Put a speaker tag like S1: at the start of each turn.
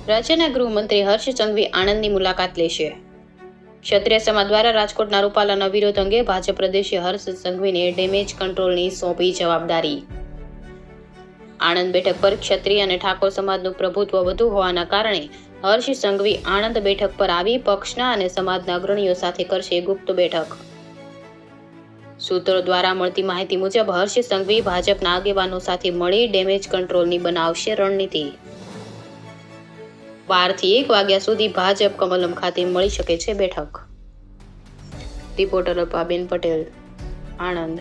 S1: રાજ્યના ગૃહમંત્રી હર્ષ સંઘવી આણંદની મુલાકાત લેશે. ક્ષત્રિય સમાજ દ્વારા રાજકોટના રૂપાલાના વિરોધ અંગે ભાજપ પ્રદેશીય હર્ષ સંઘવીને ડેમેજ કંટ્રોલની સોંપી જવાબદારી. આણંદ બેઠક પર ક્ષત્રિય અને ઠાકોર સમાજનું પ્રભુત્વ વધુ હોવાના કારણે હર્ષ સંઘવી આણંદ બેઠક પર આવી પક્ષના અને સમાજના અગ્રણીઓ સાથે કરશે ગુપ્ત બેઠક. સૂત્રો દ્વારા મળતી માહિતી મુજબ હર્ષ સંઘવી ભાજપના આગેવાનો સાથે મળી ડેમેજ કંટ્રોલની બનાવશે રણનીતિ. 12 થી 1 વાગ્યા સુધી ભાજપ કમલમ ખાતે મળી શકે છે બેઠક. રિપોર્ટર અલ્પાબેન પટેલ, આણંદ.